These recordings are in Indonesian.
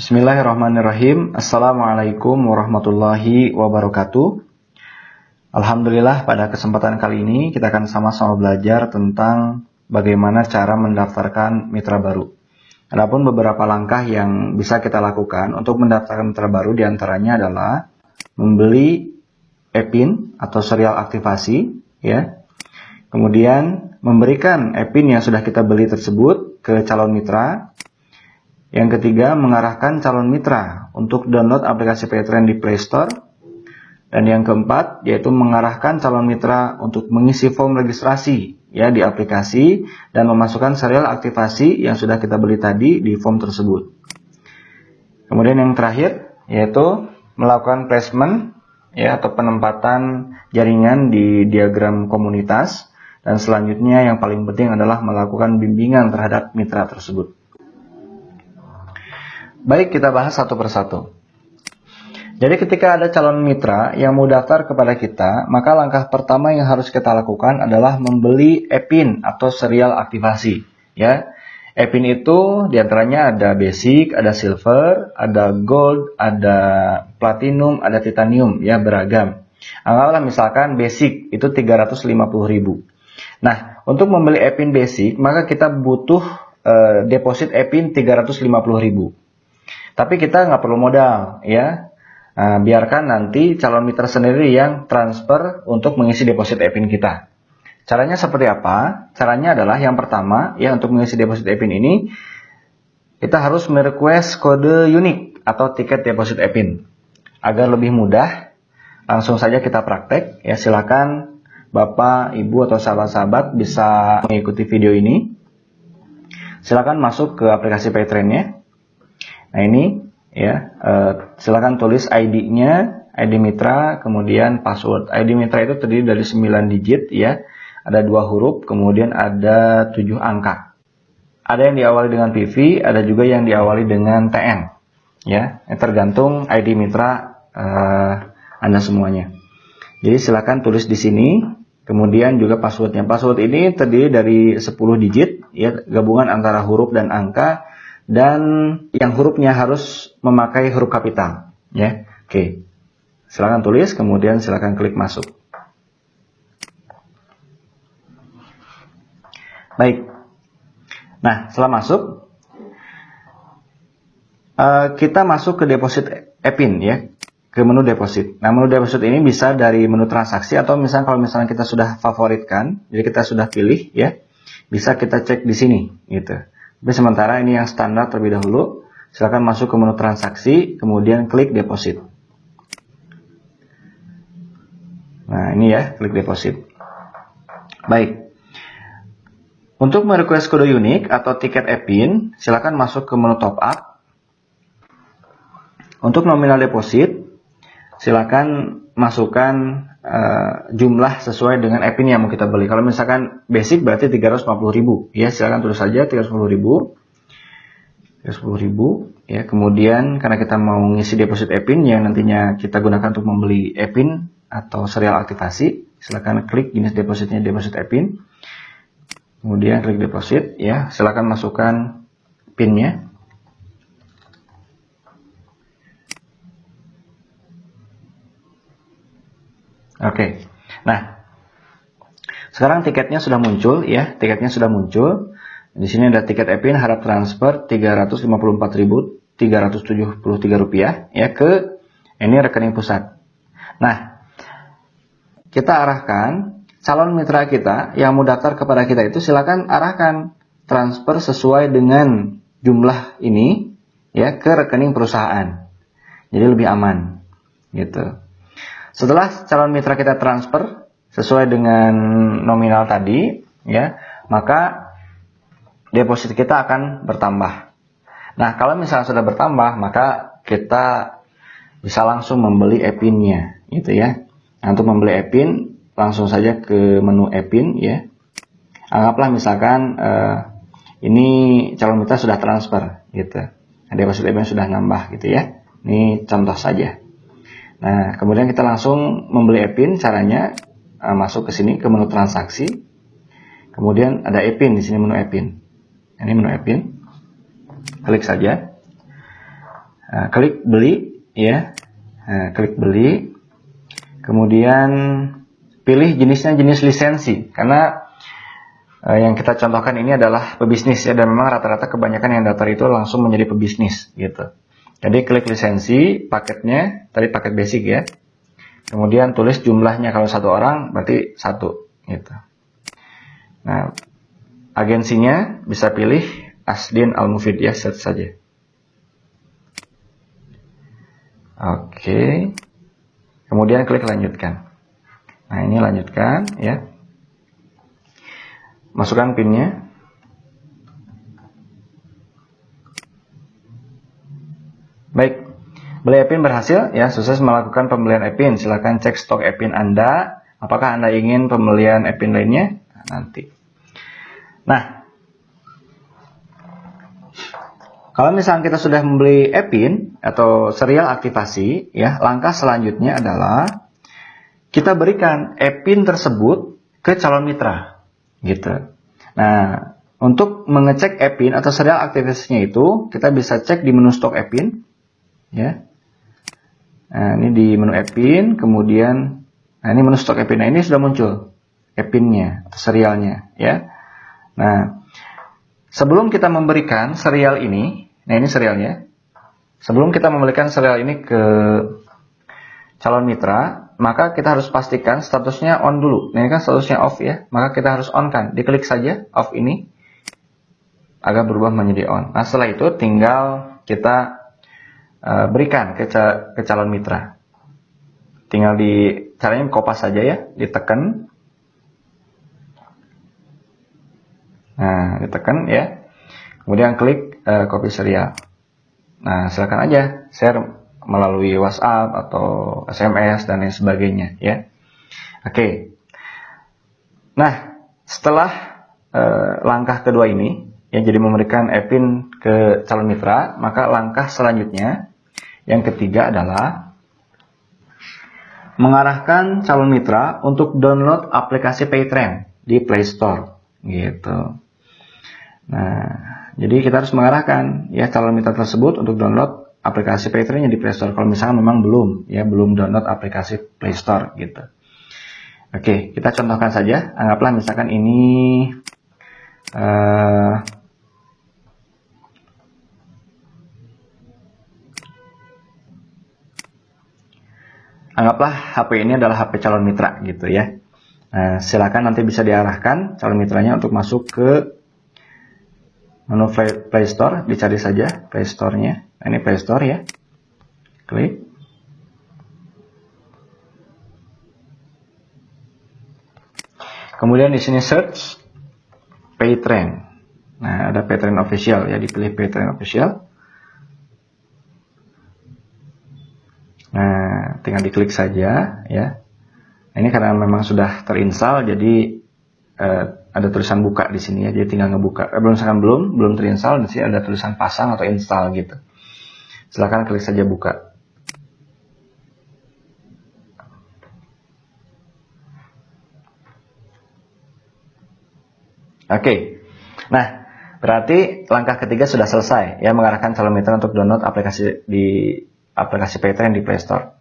Bismillahirrahmanirrahim. Assalamualaikum warahmatullahi wabarakatuh. Alhamdulillah, pada kesempatan kali ini kita akan sama-sama belajar tentang bagaimana cara mendaftarkan mitra baru. Adapun beberapa langkah yang bisa kita lakukan untuk mendaftarkan mitra baru diantaranya adalah membeli EPIN atau serial aktivasi, ya. Kemudian memberikan EPIN yang sudah kita beli tersebut ke calon mitra. Yang ketiga, mengarahkan calon mitra untuk download aplikasi Paytrend di Play Store. Dan yang keempat, yaitu mengarahkan calon mitra untuk mengisi form registrasi ya di aplikasi dan memasukkan serial aktivasi yang sudah kita beli tadi di form tersebut. Kemudian yang terakhir, yaitu melakukan placement ya atau penempatan jaringan di diagram komunitas. Dan selanjutnya yang paling penting adalah melakukan bimbingan terhadap mitra tersebut. Baik, kita bahas satu persatu. Jadi ketika ada calon mitra yang mau daftar kepada kita, maka langkah pertama yang harus kita lakukan adalah membeli EPIN atau serial aktivasi. Ya, EPIN itu diantaranya ada basic, ada silver, ada gold, ada platinum, ada titanium, ya beragam. Anggaplah misalkan basic itu 350.000. Nah, untuk membeli EPIN basic, maka kita butuh deposit EPIN 350.000. Tapi kita nggak perlu modal, ya. Nah, biarkan nanti calon mitra sendiri yang transfer untuk mengisi deposit EPIN kita. Caranya seperti apa? Caranya adalah yang pertama, ya untuk mengisi deposit EPIN ini, kita harus merequest kode unik atau tiket deposit EPIN. Agar lebih mudah, langsung saja kita praktek. Ya, silakan Bapak, Ibu, atau sahabat-sahabat bisa mengikuti video ini. Silakan masuk ke aplikasi Paytrend-nya. Nah ini ya, silakan tulis ID-nya, ID mitra, kemudian password. ID mitra itu terdiri dari 9 digit ya, ada 2 huruf, kemudian ada 7 angka. Ada yang diawali dengan PV, ada juga yang diawali dengan TN. Ya, tergantung ID mitra Anda semuanya. Jadi silakan tulis di sini, kemudian juga passwordnya. Password ini terdiri dari 10 digit, ya, gabungan antara huruf dan angka. Dan yang hurufnya harus memakai huruf kapital, ya. Oke. Silakan tulis, kemudian silakan klik masuk. Baik. Nah, setelah masuk, kita masuk ke deposit EPIN, ya, ke menu deposit. Nah, menu deposit ini bisa dari menu transaksi atau misalnya kalau misalnya kita sudah favoritkan, jadi kita sudah pilih, ya, bisa kita cek di sini, gitu. Tapi sementara ini yang standar terlebih dahulu. Silakan masuk ke menu transaksi, kemudian klik deposit. Nah ini ya, klik deposit. Baik. Untuk merequest kode unik atau tiket EPIN, silakan masuk ke menu top up. Untuk nominal deposit, silakan masukkan jumlah sesuai dengan EPIN yang mau kita beli. Kalau misalkan basic berarti 350.000, ya silakan tulis saja 310.000. 310.000, ya. Kemudian karena kita mau ngisi deposit EPIN yang nantinya kita gunakan untuk membeli EPIN atau serial aktivasi, silakan klik jenis depositnya deposit EPIN. Kemudian klik deposit, ya. Silakan masukkan PIN-nya. Oke, nah sekarang tiketnya sudah muncul, ya, tiketnya sudah muncul. Di sini ada tiket EPIN harap transfer 354.373 rupiah, ya, ke ini rekening pusat. Nah, kita arahkan calon mitra kita yang mau daftar kepada kita itu silakan arahkan transfer sesuai dengan jumlah ini, ya, ke rekening perusahaan. Jadi lebih aman, gitu. Setelah calon mitra kita transfer sesuai dengan nominal tadi, ya, maka deposit kita akan bertambah. Nah, kalau misalnya sudah bertambah, maka kita bisa langsung membeli EPIN-nya, gitu ya. Nah, untuk membeli EPIN, langsung saja ke menu EPIN, ya. Anggaplah misalkan ini calon mitra sudah transfer, gitu. Nah, deposit EPIN sudah nambah, gitu ya. Ini contoh saja. Nah, kemudian kita langsung membeli EPIN. Caranya masuk ke sini ke menu transaksi. Kemudian ada EPIN di sini, menu EPIN. Ini menu EPIN. Klik saja. klik beli, ya. Klik beli. Kemudian pilih jenisnya jenis lisensi, karena yang kita contohkan ini adalah pebisnis ya, dan memang rata-rata kebanyakan yang daftar itu langsung menjadi pebisnis gitu. Jadi klik lisensi, paketnya, tadi paket basic ya. Kemudian tulis jumlahnya, kalau 1 orang berarti 1 gitu. Nah, agensinya bisa pilih Asdin Al-Mufid ya, search saja. Oke. Kemudian klik lanjutkan. Nah, ini lanjutkan ya. Masukkan PIN-nya. Baik. Beli e-pin berhasil ya, sukses melakukan pembelian e-pin. Silakan cek stok e-pin Anda. Apakah Anda ingin pembelian e-pin lainnya? Nanti. Nah, kalau misalnya kita sudah membeli e-pin atau serial aktivasi, ya, langkah selanjutnya adalah kita berikan e-pin tersebut ke calon mitra, gitu. Nah, untuk mengecek e-pin atau serial aktivasinya itu, kita bisa cek di menu stok e-pin, ya. Nah, ini di menu e-pin, kemudian, nah ini menu stok e-pin. Nah, ini sudah muncul e-pinnya atau serialnya, ya. Nah, sebelum kita memberikan serial ini, nah ini serialnya. Sebelum kita memberikan serial ini ke calon mitra, maka kita harus pastikan statusnya on dulu. Nah, ini kan statusnya off ya, maka kita harus on kan. Diklik saja off ini agar berubah menjadi on. Nah, setelah itu tinggal kita berikan ke calon mitra. Tinggal caranya kopas saja ya, ditekan. Nah, ditekan ya. Kemudian klik copy serial. Nah, silakan aja share melalui WhatsApp atau SMS dan lain sebagainya ya. Oke. Nah, setelah langkah kedua ini ya, jadi memberikan e-pin ke calon mitra, maka langkah selanjutnya yang ketiga adalah mengarahkan calon mitra untuk download aplikasi Paytrend di Play Store gitu. Nah, jadi kita harus mengarahkan ya calon mitra tersebut untuk download aplikasi Paytrend di Play Store. Kalau misalnya memang belum download aplikasi Play Store gitu. Oke, kita contohkan saja. Anggaplah misalkan ini anggaplah HP ini adalah HP calon mitra gitu ya. Nah, silakan nanti bisa diarahkan calon mitranya untuk masuk ke menu Play Store, dicari saja Play Store-nya. Nah, ini Play Store ya. Klik. Kemudian di sini search Paytrend. Nah, ada Paytrend Official ya, dipilih Paytrend Official. Nah, tinggal diklik saja ya. Ini karena memang sudah terinstall, jadi ada tulisan buka di sini ya. Jadi tinggal ngebuka. Belum terinstall, di sini ada tulisan pasang atau install gitu. Silakan klik saja buka. Oke. Nah, berarti langkah ketiga sudah selesai ya, mengarahkan calon mitra untuk download aplikasi Paytrend di Play Store.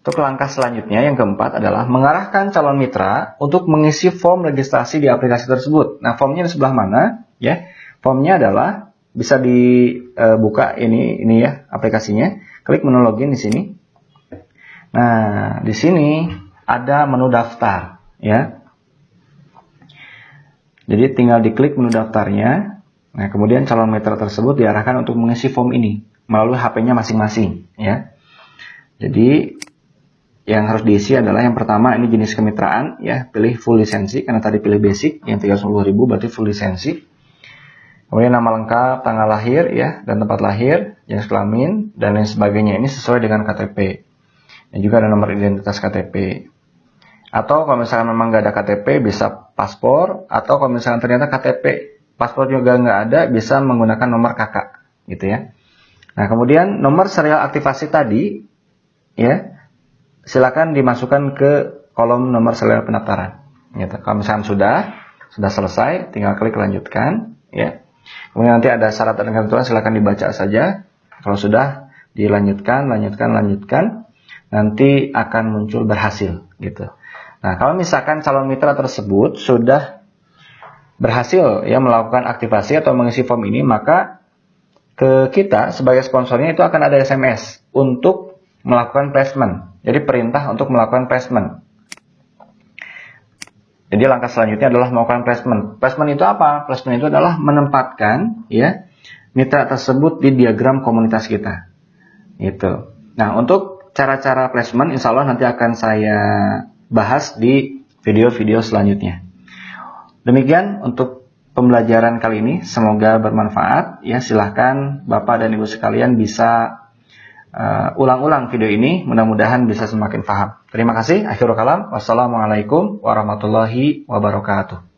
Untuk langkah selanjutnya yang keempat adalah mengarahkan calon mitra untuk mengisi form registrasi di aplikasi tersebut. Nah, formnya di sebelah mana? Ya, formnya adalah bisa dibuka ini ya aplikasinya. Klik menu login di sini. Nah, di sini ada menu daftar, ya. Jadi tinggal diklik menu daftarnya. Nah, kemudian calon mitra tersebut diarahkan untuk mengisi form ini melalui HP-nya masing-masing, ya. Jadi yang harus diisi adalah yang pertama ini jenis kemitraan, ya, pilih full lisensi karena tadi pilih basic yang 310.000 berarti full lisensi. Kemudian nama lengkap, tanggal lahir, ya, dan tempat lahir, jenis kelamin dan lain sebagainya. Ini sesuai dengan KTP. Dan juga ada nomor identitas KTP. Atau kalau misalkan memang nggak ada KTP bisa paspor, atau kalau misalkan ternyata KTP paspor juga nggak ada bisa menggunakan nomor kakak, gitu ya. Nah, kemudian nomor serial aktivasi tadi, ya, silakan dimasukkan ke kolom nomor serial pendaftaran. Gitu. Kalau misalkan sudah selesai, tinggal klik lanjutkan, ya. Kemudian nanti ada syarat dan ketentuan, silakan dibaca saja. Kalau sudah dilanjutkan, lanjutkan, nanti akan muncul berhasil gitu. Nah, kalau misalkan calon mitra tersebut sudah berhasil ya melakukan aktivasi atau mengisi form ini, maka ke kita sebagai sponsornya itu akan ada SMS untuk melakukan placement. Jadi perintah untuk melakukan placement. Jadi langkah selanjutnya adalah melakukan placement. Placement itu apa? Placement itu adalah menempatkan ya mitra tersebut di diagram komunitas kita. Gitu. Nah, untuk cara-cara placement insya Allah nanti akan saya bahas di video-video selanjutnya. Demikian untuk pembelajaran kali ini, semoga bermanfaat ya. Silahkan Bapak dan Ibu sekalian bisa ulang-ulang video ini, mudah-mudahan bisa semakin paham. Terima kasih. Akhirul kalam. Wassalamualaikum warahmatullahi wabarakatuh.